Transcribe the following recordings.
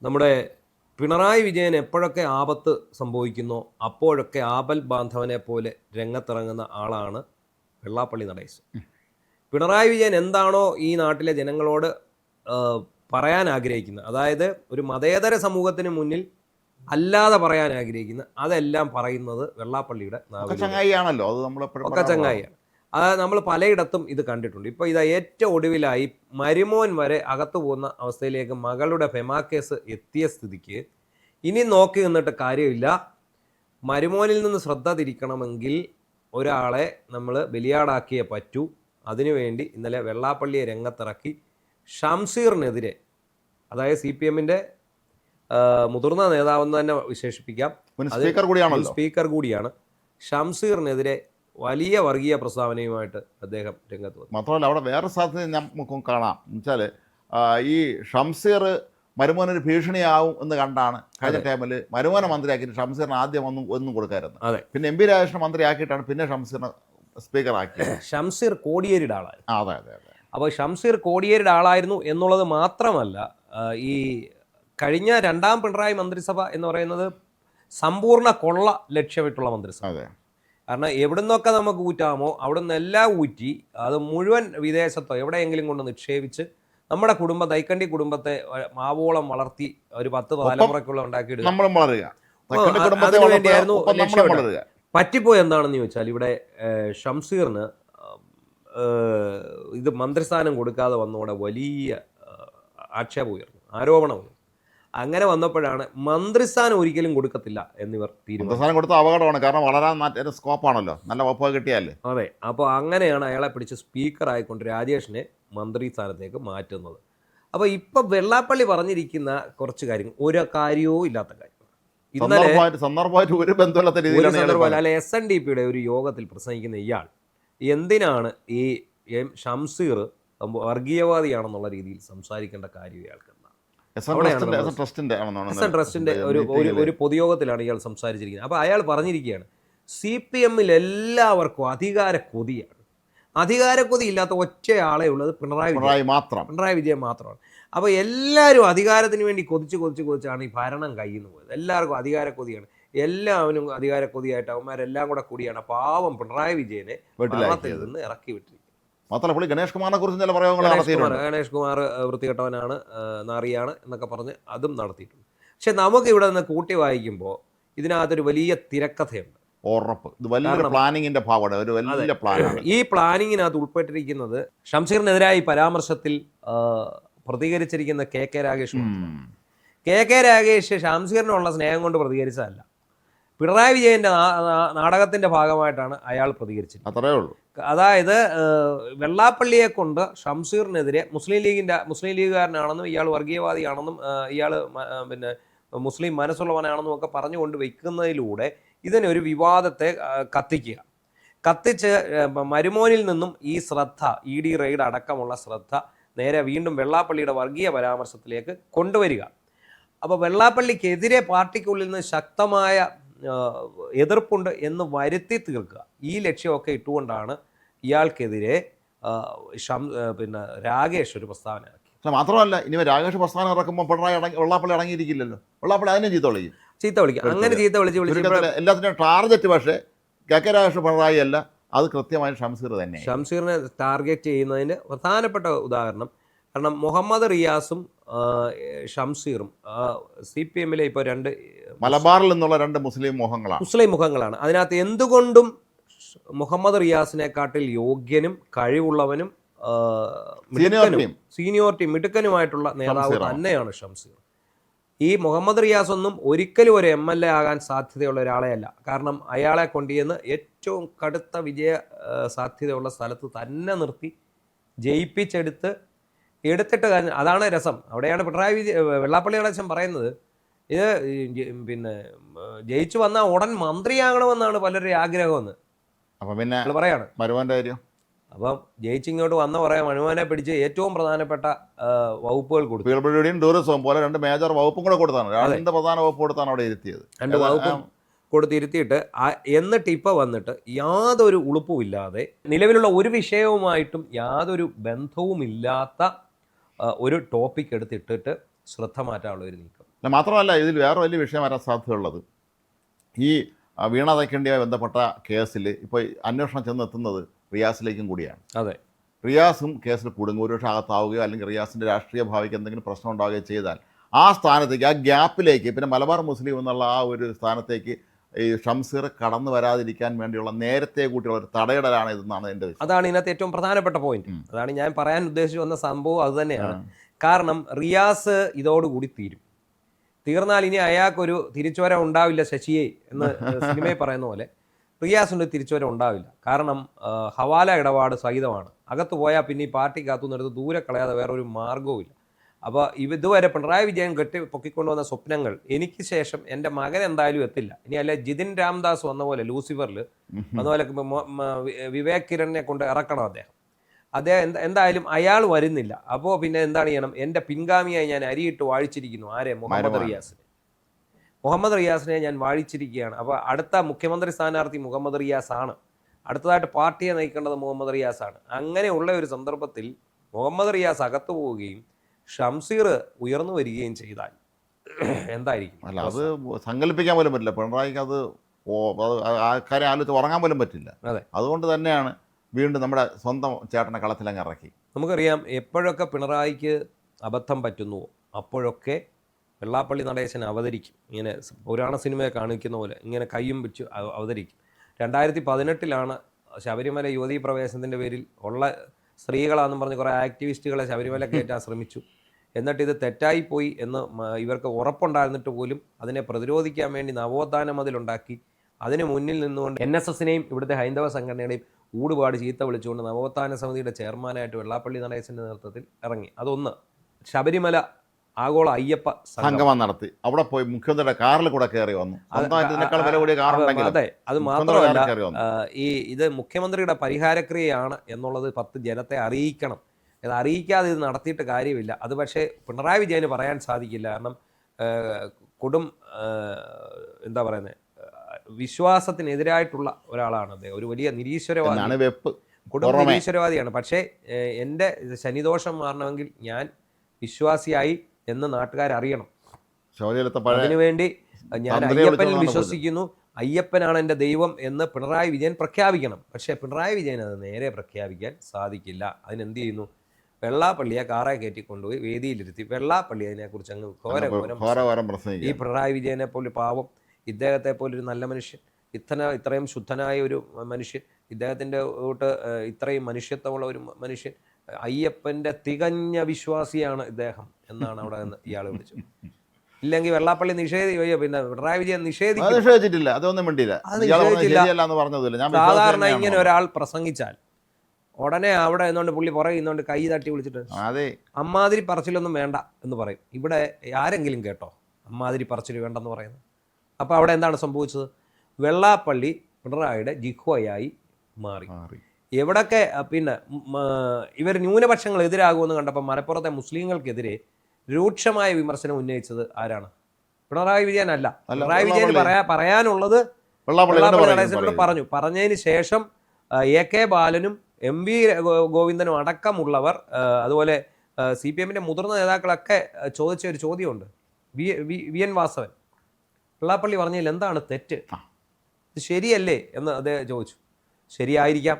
നമ്മുടെ പിണറായി വിജയൻ എപ്പോഴൊക്കെ ആപത്ത് സംഭവിക്കുന്നോ അപ്പോഴൊക്കെ ആപൽ ബാന്ധവനെ പോലെ രംഗത്തിറങ്ങുന്ന ആളാണ് വെള്ളാപ്പള്ളി നടേശൻ. പിണറായി വിജയൻ എന്താണോ ഈ നാട്ടിലെ ജനങ്ങളോട് പറയാൻ ആഗ്രഹിക്കുന്നത്, അതായത് ഒരു മതേതര സമൂഹത്തിന് മുന്നിൽ അല്ലാതെ പറയാൻ ആഗ്രഹിക്കുന്നത്, അതെല്ലാം പറയുന്നത് വെള്ളാപ്പള്ളിയുടെ ചങ്ങായിയാണല്ലോ. അത് ഒക്കെ ചങ്ങായിയാണ്. അത് നമ്മൾ പലയിടത്തും ഇത് കണ്ടിട്ടുണ്ട്. ഇപ്പോൾ ഇതാ ഏറ്റവും ഒടുവിലായി മരുമോൻ വരെ അകത്തു പോകുന്ന അവസ്ഥയിലേക്ക് മകളുടെ ഫെമാ കേസ് എത്തിയ സ്ഥിതിക്ക് ഇനി നോക്കി നിന്നിട്ട് കാര്യമില്ല. മരുമോനിൽ നിന്ന് ശ്രദ്ധ തിരിക്കണമെങ്കിൽ ഒരാളെ നമ്മൾ ബലിയാടാക്കിയേ പറ്റൂ. അതിനുവേണ്ടി ഇന്നലെ വെള്ളാപ്പള്ളിയെ രംഗത്തിറക്കി ഷംസീറിനെതിരെ, അതായത് CPM-ന്റെ മുതിർന്ന നേതാവെന്ന് തന്നെ വിശേഷിപ്പിക്കാം, സ്പീക്കർ കൂടിയാണ്, ഷംസീറിനെതിരെ വലിയ വർഗീയ പ്രസ്താവനയുമായിട്ട് അദ്ദേഹം രംഗത്ത് വന്നു. മാത്രമല്ല അവിടെ വേറെ സാധ്യത നമുക്ക് കാണാം. എന്നുവെച്ചാൽ ഈ ഷംസീർ മരുമോനൊരു ഭീഷണിയാവും എന്ന് കണ്ടാണ് കഴിഞ്ഞ ടൈമിൽ മരുമോനെ മന്ത്രിയാക്കിയിട്ട് ഷംസീറിന് ആദ്യം ഒന്നും കൊടുക്കായിരുന്നു. പിന്നെ MP രാജേഷിനെ മന്ത്രിയാക്കിയിട്ടാണ് പിന്നെ ഷംസീറിനെ സ്പീക്കറാക്കിയത്. ഷംസീർ കോടിയേരിയുടെ ആളായിരുന്നു. അതെ. അപ്പോൾ ഷംസീർ കോടിയേരിയുടെ ആളായിരുന്നു എന്നുള്ളത് മാത്രമല്ല, ഈ കഴിഞ്ഞ രണ്ടാം പിണറായി മന്ത്രിസഭ എന്ന് പറയുന്നത് സമ്പൂർണ്ണ കൊള്ള ലക്ഷ്യമിട്ടുള്ള മന്ത്രിസഭ. കാരണം എവിടുന്നൊക്കെ നമുക്ക് ഊറ്റാമോ അവിടെ നിന്നെല്ലാം ഊറ്റി അത് മുഴുവൻ വിദേശത്തോ എവിടെയെങ്കിലും കൊണ്ട് നിക്ഷേപിച്ച് നമ്മുടെ ദൈക്കണ്ടി കുടുംബത്തെ മാവോളം വളർത്തി ഒരു 10 തലമുറയ്ക്കുള്ള ഉണ്ടാക്കിയിടുക. അതിനുവേണ്ടിയായിരുന്നു ലക്ഷ്യം. പറ്റിപ്പോയി എന്താണെന്ന് ചോദിച്ചാൽ, ഇവിടെ ഷംസീറിന് ഇത് മന്ത്രിസ്ഥാനം കൊടുക്കാതെ വന്നതോടെ വലിയ ആക്ഷേപം ഉയർന്നു, ആരോപണം ഉയർന്നു. അങ്ങനെ വന്നപ്പോഴാണ് മന്ത്രിസ്ഥാനം ഒരിക്കലും കൊടുക്കത്തില്ല എന്നിവർ തീരുമാനം കൊടുത്ത അപകടമാണ്. കാരണം വളരാൻ സ്കോപ്പാണല്ലോ, നല്ല വകുപ്പ് കിട്ടിയാലേ. അതെ. അപ്പോൾ അങ്ങനെയാണ് അയാളെ പിടിച്ച് സ്പീക്കറായിക്കൊണ്ട് രാജേഷിനെ മന്ത്രിസ്ഥാനത്തേക്ക് മാറ്റുന്നത്. അപ്പോൾ ഇപ്പം വെള്ളാപ്പള്ളി പറഞ്ഞിരിക്കുന്ന കുറച്ച് കാര്യങ്ങൾ ഒരു കാര്യവും ഇല്ലാത്ത കാര്യം. ഇന്നലെ അല്ല SNDP-യുടെ ഒരു യോഗത്തിൽ പ്രസംഗിക്കുന്ന ഇയാൾ എന്തിനാണ് ഈ ഷംസീർ വർഗീയവാദിയാണെന്നുള്ള രീതിയിൽ സംസാരിക്കേണ്ട കാര്യം ഇയാൾക്ക്? ട്രസ്റ്റിന്റെ ഒരു പൊതുയോഗത്തിലാണ് ഇയാൾ സംസാരിച്ചിരിക്കുന്നത്. അപ്പോൾ അയാൾ പറഞ്ഞിരിക്കുകയാണ്, CPM-ൽ എല്ലാവർക്കും അധികാരക്കൊതിയാണ്. അധികാരക്കൊതി ഇല്ലാത്ത ഒറ്റയാളെ ഉള്ളത് പിണറായി വിജയൻ മാത്രമാണ്. അപ്പോൾ എല്ലാവരും അധികാരത്തിന് വേണ്ടി കൊതിച്ചാണ് ഈ ഭരണം കയ്യിൽ നിന്ന് പോയത്. എല്ലാവർക്കും അധികാരക്കൊതിയാണ്, എല്ലാവരും അധികാരക്കൊതിയായിട്ട് അവന്മാരെല്ലാം കൂടിയാണ് പാവം പിണറായി വിജയനെ ഭരണത്തിൽ നിന്ന് ഇറക്കി വിട്ടിരിക്കുന്നത്. മാത്രമല്ല ഗണേഷ് കുമാറിനെ കുറിച്ച് ചില പ്രയോഗങ്ങൾ നടത്തിയിട്ടുണ്ട്. ഗണേഷ് കുമാർ വൃത്തികെട്ടവനാണ്, നാറിയാണ് എന്നൊക്കെ പറഞ്ഞ് അതും നടത്തിയിട്ടുണ്ട്. പക്ഷെ നമുക്ക് ഇവിടെ നിന്ന് കൂട്ടി വായിക്കുമ്പോൾ ഇതിനകത്തൊരു വലിയ തിരക്കഥയുണ്ട്. ഈ പ്ലാനിങ്ങിനകത്ത് ഉൾപ്പെട്ടിരിക്കുന്നത് ഷംസീറിനെതിരായി പരാമർശത്തിൽ പ്രതികരിച്ചിരിക്കുന്ന KK രാഗേഷ്. KK രാഗേഷ് ഷംസീറിനുള്ള സ്നേഹം കൊണ്ട് പ്രതികരിച്ചതല്ല, പിണറായി വിജയൻ്റെ നാടകത്തിൻ്റെ ഭാഗമായിട്ടാണ് അയാൾ പ്രതികരിച്ചത്. അത്രയേ ഉള്ളൂ. അതായത് വെള്ളാപ്പള്ളിയെ കൊണ്ട് ഷംസീറിനെതിരെ മുസ്ലിം ലീഗുകാരനാണെന്നും ഇയാൾ വർഗീയവാദിയാണെന്നും ഇയാൾ പിന്നെ മുസ്ലിം മനസ്സുള്ളവനാണെന്നും ഒക്കെ പറഞ്ഞുകൊണ്ട് വയ്ക്കുന്നതിലൂടെ ഇതിനൊരു വിവാദത്തെ കത്തിച്ച് മരുമോനിൽ നിന്നും ഈ ശ്രദ്ധ, ED റെയ്ഡ് അടക്കമുള്ള ശ്രദ്ധ നേരെ വീണ്ടും വെള്ളാപ്പള്ളിയുടെ വർഗീയ പരാമർശത്തിലേക്ക് കൊണ്ടുവരിക. അപ്പോൾ വെള്ളാപ്പള്ളിക്കെതിരെ പാർട്ടിക്കുള്ളിൽ നിന്ന് ശക്തമായ എതിർപ്പുണ്ട് എന്ന് വരുത്തി തീർക്കുക. ഈ ലക്ഷ്യമൊക്കെ ഇട്ടുകൊണ്ടാണ് ഇയാൾക്കെതിരെ രാഗേഷ് ഒരു പ്രസ്താവന ഇറക്കി. മാത്രമല്ല, ഇനി രാഗേഷ് പ്രസ്താവന ഇറക്കുമ്പോൾ വെള്ളാപ്പള്ളി അടങ്ങിയിരിക്കില്ലല്ലോ. വെള്ളാപ്പള്ളി അതിനെ ചീത്ത വിളിക്കും. അങ്ങനെ ചീത്ത വിളിച്ച് എല്ലാത്തിനും ടാർഗറ്റ്. പക്ഷേ KK രാഗേഷ് പിണറായി അല്ല, അത് കൃത്യമായി ഷംസീർ തന്നെ. ഷംസീറിനെ ടാർഗറ്റ് ചെയ്യുന്നതിന് പ്രധാനപ്പെട്ട ഉദാഹരണം, കാരണം മുഹമ്മദ് റിയാസും ഷംസീറും CPM-ലെ ഇപ്പോൾ മലബാറിൽ നിന്നുള്ള 2 മുസ്ലിം മുഖങ്ങളാണ്. അതിനകത്ത് എന്തുകൊണ്ടും മുഹമ്മദ് റിയാസിനെക്കാട്ടിൽ യോഗ്യനും കഴിവുള്ളവനും സീനിയോറിറ്റി മിടുക്കനുമായിട്ടുള്ള നേതാവ് തന്നെയാണ് ഷംസീർ. ഈ മുഹമ്മദ് റിയാസ് ഒന്നും ഒരിക്കലും ഒരു MLA ആകാൻ സാധ്യതയുള്ള ഒരാളെയല്ല. കാരണം അയാളെ കൊണ്ടുചെന്ന് ഏറ്റവും കടുത്ത വിജയ സാധ്യതയുള്ള സ്ഥലത്ത് തന്നെ നിർത്തി ജയിപ്പിച്ചെടുത്തിട്ട് അതാണ് രസം. അവിടെയാണ് വെള്ളാപ്പള്ളി നടേശൻ പറയുന്നത്, ഇത് പിന്നെ ജയിച്ചു വന്നാൽ ഉടൻ മന്ത്രിയാകണമെന്നാണ് പലരുടെ ആഗ്രഹമെന്ന്. അപ്പം പിന്നെ പറയാണ് മരുമോൻ്റെ കാര്യം. അപ്പം ജയിച്ചിങ്ങോട്ട് വന്ന പറയാം, മനുവാനെ പിടിച്ച് ഏറ്റവും പ്രധാനപ്പെട്ട വകുപ്പുകൾ കൊടുത്തു. ടൂറിസം പോലെ 2 മേജർ വകുപ്പും കൂടെ കൊടുത്താണ്. 2 പ്രധാന വകുപ്പ് കൊടുത്താണ് അവിടെ ഇരുത്തിയത്. 2 വകുപ്പും കൊടുത്തിരുത്തിയിട്ട് എന്നിട്ട് ഇപ്പോൾ വന്നിട്ട് യാതൊരു ഉളുപ്പുമില്ലാതെ നിലവിലുള്ള ഒരു വിഷയവുമായിട്ടും യാതൊരു ബന്ധവുമില്ലാത്ത ഒരു ടോപ്പിക് എടുത്തിട്ടിട്ട് ശ്രദ്ധ മാറ്റാനുള്ള ഒരു നീക്കം. അല്ല മാത്രമല്ല ഇതിൽ വേറെ വലിയ വിഷയം വരാൻ സാധ്യതയുള്ളത് ഈ വീണ തൈക്കണ്ടിയുമായി ബന്ധപ്പെട്ട കേസിൽ ഇപ്പോൾ അന്വേഷണം ചെന്നെത്തുന്നത് റിയാസിലേക്കും കൂടിയാണ്. അതെ, റിയാസും കേസിൽ കുടുങ്ങും. ഒരുപക്ഷെ അകത്താവുകയോ അല്ലെങ്കിൽ റിയാസിൻ്റെ രാഷ്ട്രീയ ഭാവിക്ക് എന്തെങ്കിലും പ്രശ്നം ഉണ്ടാവുകയോ ചെയ്താൽ ആ സ്ഥാനത്തേക്ക്, ആ ഗ്യാപ്പിലേക്ക്, പിന്നെ മലബാർ മുസ്ലിം എന്നുള്ള ആ ഒരു സ്ഥാനത്തേക്ക് ഈ ഷംസീർ കടന്നു വരാതിരിക്കാൻ വേണ്ടിയുള്ള നേരത്തെ കൂട്ടിയുള്ള ഒരു തടയിടലാണ് ഇതെന്നാണ് എൻ്റെ വിശ്വാസം. അതാണ് ഇതിനകത്ത് ഏറ്റവും പ്രധാനപ്പെട്ട പോയിന്റ്. അതാണ് ഞാൻ പറയാൻ ഉദ്ദേശിച്ചു വന്ന സംഭവം അത് തന്നെയാണ്. കാരണം റിയാസ് ഇതോടുകൂടി തീർന്നാൽ ഇനി അയാൾക്കൊരു തിരിച്ചുവര ഉണ്ടാവില്ല ശശിയെ എന്ന് സിനിമയിൽ പറയുന്ന പോലെ റിയാസിൻ്റെ തിരിച്ചുവര ഉണ്ടാവില്ല. കാരണം ഹവാല ഇടപാട് സഹിതമാണ്. അകത്ത് പോയാൽ പിന്നെ ഈ പാർട്ടിക്കകത്തു നിന്നെടുത്ത് ദൂരെ കളയാതെ വേറൊരു മാർഗവും ഇല്ല. അപ്പോൾ ഇതുവരെ പിണറായി വിജയൻ പൊക്കിക്കൊണ്ടുവന്ന സ്വപ്നങ്ങൾ എനിക്ക് ശേഷം എൻ്റെ മകൻ എന്തായാലും എത്തില്ല. ഇനി അല്ലെ ജിതിൻ രാംദാസ് വന്ന പോലെ ലൂസിഫറിൽ അതുപോലെ വിവേക് കിരണിനെ കൊണ്ട് ഇറക്കണം അദ്ദേഹം എന്തായാലും അയാൾ വരുന്നില്ല. അപ്പോൾ പിന്നെ എന്താണ് ചെയ്യണം? എൻ്റെ പിൻഗാമിയായി ഞാൻ അരിയിട്ട് വാഴിച്ചിരിക്കുന്നു. ആരെ? മുഹമ്മദ് റിയാസിനെ ഞാൻ വാഴിച്ചിരിക്കുകയാണ്. അപ്പോൾ അടുത്ത മുഖ്യമന്ത്രി സ്ഥാനാർത്ഥി മുഹമ്മദ് റിയാസ് ആണ്. അടുത്തതായിട്ട് പാർട്ടിയെ നയിക്കേണ്ടത് മുഹമ്മദ് റിയാസ് ആണ്. അങ്ങനെയുള്ള ഒരു സന്ദർഭത്തിൽ മുഹമ്മദ് റിയാസ് അകത്തു പോവുകയും ഷംസീർ ഉയർന്നു വരികയും ചെയ്താൽ എന്തായിരിക്കും? അല്ല, അത് സങ്കല്പിക്കാൻ പോലും പറ്റില്ല. പിണറായിക്ക് അത് ആ കാര്യം ആലോചിച്ച് ഉറങ്ങാൻ പോലും പറ്റില്ല. അതുകൊണ്ട് തന്നെയാണ് വീണ്ടും നമ്മുടെ സ്വന്തം ചേട്ടനെ കളത്തിലങ്ങ് ഇറക്കി. നമുക്കറിയാം, എപ്പോഴൊക്കെ പിണറായിക്ക് അബദ്ധം പറ്റുന്നുവോ അപ്പോഴൊക്കെ വെള്ളാപ്പള്ളി നടേശൻ അവതരിക്കും. ഇങ്ങനെ പുരാണ സിനിമയെ കാണിക്കുന്ന പോലെ ഇങ്ങനെ കയ്യും വെച്ച് അവതരിക്കും. 2018 ശബരിമല യുവതീ പ്രവേശനത്തിൻ്റെ പേരിൽ ഉള്ള സ്ത്രീകളാണെന്ന് പറഞ്ഞ് കുറേ ആക്ടിവിസ്റ്റുകളെ ശബരിമല കയറ്റാൻ ശ്രമിച്ചു. എന്നിട്ട് ഇത് തെറ്റായിപ്പോയി എന്ന് ഇവർക്ക് ഉറപ്പുണ്ടായിരുന്നിട്ട് പോലും അതിനെ പ്രതിരോധിക്കാൻ വേണ്ടി നവോത്ഥാന മതിലുണ്ടാക്കി അതിന് മുന്നിൽ നിന്നുകൊണ്ട് NSSനെയും ഇവിടുത്തെ ഹൈന്ദവ സംഘടനയുടെയും ഊടുപാട് ചീത്ത വിളിച്ചുകൊണ്ട് നവോത്ഥാന സമിതിയുടെ ചെയർമാനായിട്ട് വെള്ളാപ്പള്ളി നടേശൻ്റെ നേതൃത്വത്തിൽ ഇറങ്ങി. അതൊന്ന്. ശബരിമല ആഗോള അയ്യപ്പ സംഗമം നടത്തി. അവിടെ പോയി മുഖ്യമന്ത്രിയുടെ കാറിൽ കൂടെ കയറി വന്നു. അതെ, അത് മാത്രമല്ല ഇത് മുഖ്യമന്ത്രിയുടെ പരിഹാരക്രിയയാണ് എന്നുള്ളത് 10 ജനത്തെ അറിയിക്കണം. ഇത് അറിയിക്കാതെ ഇത് നടത്തിയിട്ട് കാര്യമില്ല. അത് പക്ഷേ പിണറായി വിജയന് പറയാൻ സാധിക്കില്ല. കാരണം എന്താ പറയുന്നത്, വിശ്വാസത്തിനെതിരായിട്ടുള്ള ഒരാളാണ് അദ്ദേഹം. ഒരു വലിയ നിരീശ്വരവാദിയാണ്, നിരീശ്വരവാദിയാണ്. പക്ഷേ എൻ്റെ ശനിദോഷം മാറണമെങ്കിൽ ഞാൻ വിശ്വാസിയായി എന്ന് നാട്ടുകാരറിയണം. അതിനുവേണ്ടി ഞാൻ അയ്യപ്പനിൽ വിശ്വസിക്കുന്നു, അയ്യപ്പനാണ് എൻ്റെ ദൈവം എന്ന് പിണറായി വിജയൻ പ്രഖ്യാപിക്കണം. പക്ഷേ പിണറായി വിജയൻ അത് നേരെ പ്രഖ്യാപിക്കാൻ സാധിക്കില്ല. അതിനെന്ത് ചെയ്യുന്നു? വെള്ളാപ്പള്ളിയെ കാറെ കയറ്റിക്കൊണ്ടുപോയി വേദിയിലിരുത്തി വെള്ളാപ്പള്ളി അതിനെക്കുറിച്ച് അങ്ങ് ഘോരം ഈ പിണറായി വിജയനെ പോലെ പാവം, ഇദ്ദേഹത്തെ പോലൊരു നല്ല മനുഷ്യൻ, ഇത്രയും ശുദ്ധനായ ഒരു മനുഷ്യൻ, ഇദ്ദേഹത്തിൻ്റെ കൂട്ട് ഇത്രയും മനുഷ്യത്വമുള്ള ഒരു മനുഷ്യൻ, അയ്യപ്പൻ്റെ തികഞ്ഞ വിശ്വാസിയാണ് ഇദ്ദേഹം എന്നാണ് അവിടെ നിന്ന് ഇയാൾ വിളിച്ചു. ഇല്ലെങ്കിൽ വെള്ളാപ്പള്ളി പിന്നെ പിണറായി വിജയൻ നിഷേധിച്ചിട്ടില്ല. സാധാരണ ഇങ്ങനെ ഒരാൾ പ്രസംഗിച്ചാൽ ഉടനെ അവിടെ നിന്നുകൊണ്ട് പുള്ളി പുറകെ നിന്നുകൊണ്ട് കൈ തട്ടി വിളിച്ചിട്ട് അമ്മാതിരി പറച്ചിലൊന്നും വേണ്ട എന്ന് പറയും. ഇവിടെ ആരെങ്കിലും കേട്ടോ അമ്മാതിരി പറച്ചിൽ വേണ്ടെന്ന് പറയുന്നത്? അപ്പോൾ അവിടെ എന്താണ് സംഭവിച്ചത്? വെള്ളാപ്പള്ളി പിണറായിയുടെ ജിഹ്വയായി മാറി. എവിടൊക്കെ പിന്നെ ഇവർ ന്യൂനപക്ഷങ്ങൾ എതിരാകുമെന്ന് കണ്ടപ്പോൾ മലപ്പുറത്തെ മുസ്ലിങ്ങൾക്കെതിരെ രൂക്ഷമായ വിമർശനം ഉന്നയിച്ചത് ആരാണ്? പിണറായി വിജയൻ അല്ല. പിണറായി വിജയൻ പറയാനുള്ളത് വെള്ളാപ്പള്ളി പറഞ്ഞതിന് ശേഷം AK ബാലനും MV ഗോവിന്ദനും അടക്കമുള്ളവർ, അതുപോലെ CPMന്റെ മുതിർന്ന നേതാക്കളൊക്കെ ചോദിച്ച ഒരു ചോദ്യമുണ്ട്. VN വാസവൻ വെള്ളാപ്പള്ളി പറഞ്ഞതിൽ എന്താണ് തെറ്റ്? ഇത് ശരിയല്ലേ എന്ന് അദ്ദേഹം ചോദിച്ചു. ശരിയായിരിക്കാം,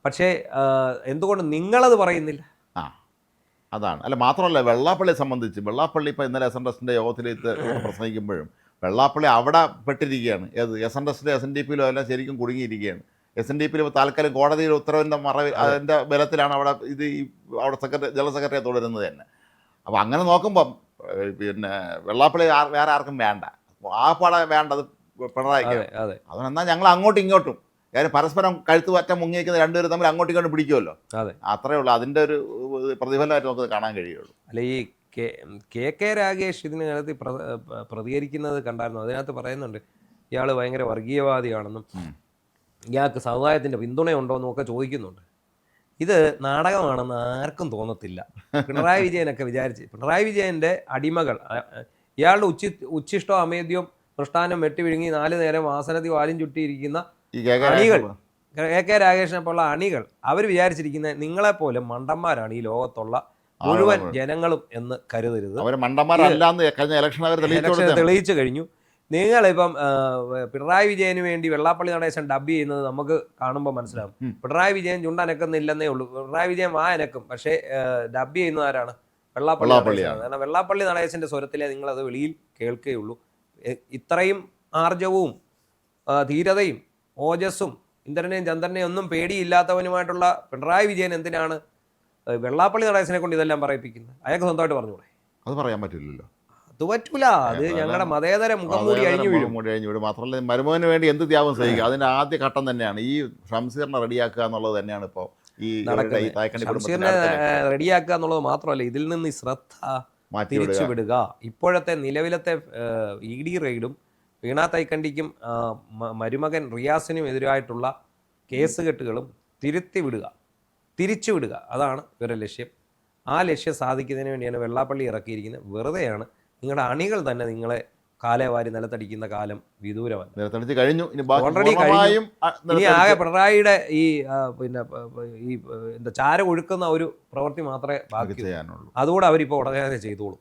പക്ഷേ എന്തുകൊണ്ട് നിങ്ങളത് പറയുന്നില്ല? അതാണ്. അല്ല മാത്രമല്ല, വെള്ളാപ്പള്ളിയെ സംബന്ധിച്ച് വെള്ളാപ്പള്ളി ഇപ്പോൾ ഇന്നലെ SNDSന്റെ യോഗത്തിലേക്ക് പ്രസംഗിക്കുമ്പോഴും വെള്ളാപ്പള്ളി അവിടെ പെട്ടിരിക്കുകയാണ്. ഏത് SNDSന്റെ SNDPയിലും എല്ലാം ശരിക്കും കുടുങ്ങിയിരിക്കുകയാണ്. SNDPയിൽ ഇപ്പോൾ താൽക്കാലം കോടതിയുടെ ഉത്തരവിൻ്റെ മറവിൽ അതിൻ്റെ ബലത്തിലാണ് അവിടെ അവിടെ ജനറൽ സെക്രട്ടറിയെ തുടരുന്നത് തന്നെ. അപ്പോൾ അങ്ങനെ നോക്കുമ്പം പിന്നെ വെള്ളാപ്പള്ളി വേറെ ആർക്കും വേണ്ട, ആ പാടെ വേണ്ടത് പിണറായിക്ക്. അതുകൊണ്ടെന്നാൽ ഞങ്ങൾ അങ്ങോട്ടും ഇങ്ങോട്ടും കാര്യം പരസ്പരം കഴുത്ത് പറ്റാൻ മുങ്ങിയിരിക്കുന്ന രണ്ടുപേരും തമ്മിൽ അങ്ങോട്ടും ഇങ്ങോട്ടും പിടിക്കുമല്ലോ. അത്രേ ഉള്ളൂ. അതിൻ്റെ ഒരു പ്രതിഫലമായിട്ട് നമുക്ക് കാണാൻ കഴിയുള്ളൂ. അല്ല, ഈ KK രാഗേഷ് ഇതിനകത്ത് പ്രതികരിക്കുന്നത് കണ്ടായിരുന്നു. അതിനകത്ത് പറയുന്നുണ്ട് ഇയാൾ ഭയങ്കര വർഗീയവാദിയാണെന്നും ഇയാൾക്ക് സമുദായത്തിൻ്റെ പിന്തുണയുണ്ടോ എന്നും ഒക്കെ ചോദിക്കുന്നുണ്ട്. ഇത് നാടകമാണെന്ന് ആർക്കും തോന്നത്തില്ല. പിണറായി വിജയനൊക്കെ പിണറായി വിജയൻ്റെ അടിമകൾ, ഇയാളുടെ ഉച്ഛിഷ്ടോ അമേദ്യം മൃഷ്ടാനം വെട്ടി വിഴുങ്ങി 4 നേരം ആസനത്തിൽ വാലും ചുട്ടിയിരിക്കുന്ന അണികൾ, KK രാഗേഷിനെ പോലുള്ള അണികൾ, അവർ വിചാരിച്ചിരിക്കുന്നത് നിങ്ങളെപ്പോലെ മണ്ടന്മാരാണ് ഈ ലോകത്തുള്ള മുഴുവൻ ജനങ്ങളും എന്ന് കരുതരുത്. അവർ മണ്ടന്മാരല്ലാന്ന് കഴിഞ്ഞ ഇലക്ഷൻ അവർ തെളിയിച്ചു കഴിഞ്ഞു. നിങ്ങളിപ്പം പിണറായി വിജയന് വേണ്ടി വെള്ളാപ്പള്ളി നടേശൻ ഡബ് ചെയ്യുന്നത് നമുക്ക് കാണുമ്പോൾ മനസ്സിലാവും. പിണറായി വിജയൻ ചുണ്ടനക്കുന്നില്ലെന്നേ ഉള്ളൂ. പിണറായി വിജയൻ വാ അനക്കും, പക്ഷേ ഡബ് ചെയ്യുന്നത് ആരാണ്? വെള്ളാപ്പള്ളിയാണ്. കാരണം വെള്ളാപ്പള്ളി നടേശന്റെ സ്വരത്തിലേ നിങ്ങളത് വെളിയിൽ കേൾക്കുകയുള്ളൂ. ഇത്രയും ആർജവും ധീരതയും ഓജസ്സും ഇന്ദ്രനെയും ചന്ദ്രനെയും ഒന്നും പേടിയില്ലാത്തവനുമായിട്ടുള്ള പിണറായി വിജയൻ എന്തിനാണ് വെള്ളാപ്പള്ളി നടേശനെ കൊണ്ട് ഇതെല്ലാം പറയിപ്പിക്കുന്നത്? അയാൾക്ക് സ്വന്തമായിട്ട് പറഞ്ഞൂടെ? അത് പറയാൻ പറ്റില്ലല്ലോ. അത് പറ്റൂല. അത് ഞങ്ങളുടെ മതേതര മുഖം മൂടി അഴിഞ്ഞു വീഴും. മാത്രമല്ല മരുമോന് വേണ്ടി എന്ത് ത്യാഗം സഹിക്കുക, അതിന്റെ ആദ്യ ഘട്ടം തന്നെയാണ് ഈ ഷംസീറിനെ റെഡിയാക്കുക എന്നുള്ളത് തന്നെയാണ് ഇപ്പോൾ ഈ ഷംസീറിനെ റെഡിയാക്കുക എന്നുള്ളത് മാത്രമല്ല, ഇതിൽ നിന്ന് ഈ ശ്രദ്ധ തിരിച്ചുവിടുക. ഇപ്പോഴത്തെ നിലവിലത്തെ ED റെയ്ഡും വീണ തൈക്കണ്ടിക്കും മരുമകൻ റിയാസിനും എതിരായിട്ടുള്ള കേസുകെട്ടുകളും തിരിച്ചുവിടുക. അതാണ് ഇവരുടെ ലക്ഷ്യം. ആ ലക്ഷ്യം സാധിക്കുന്നതിന് വേണ്ടിയാണ് വെള്ളാപ്പള്ളി ഇറക്കിയിരിക്കുന്നത്. വെറുതെയാണ്. നിങ്ങളുടെ അണികൾ തന്നെ നിങ്ങളെ കാലേവാരി നിലത്തടിക്കുന്ന കാലം വിദൂരമല്ല. നിലത്തടിച്ച് കഴിഞ്ഞു. ഓൾറെഡി കഴിഞ്ഞു. ഇനി ആകെ പിണറായിയുടെ ഈ എന്താ ചാരം ഒഴുക്കുന്ന ഒരു പ്രവൃത്തി മാത്രമേ ബാക്കി ചെയ്യാനുള്ളൂ. അതുകൂടെ അവരിപ്പോൾ ഉടനെ ചെയ്തോളൂ.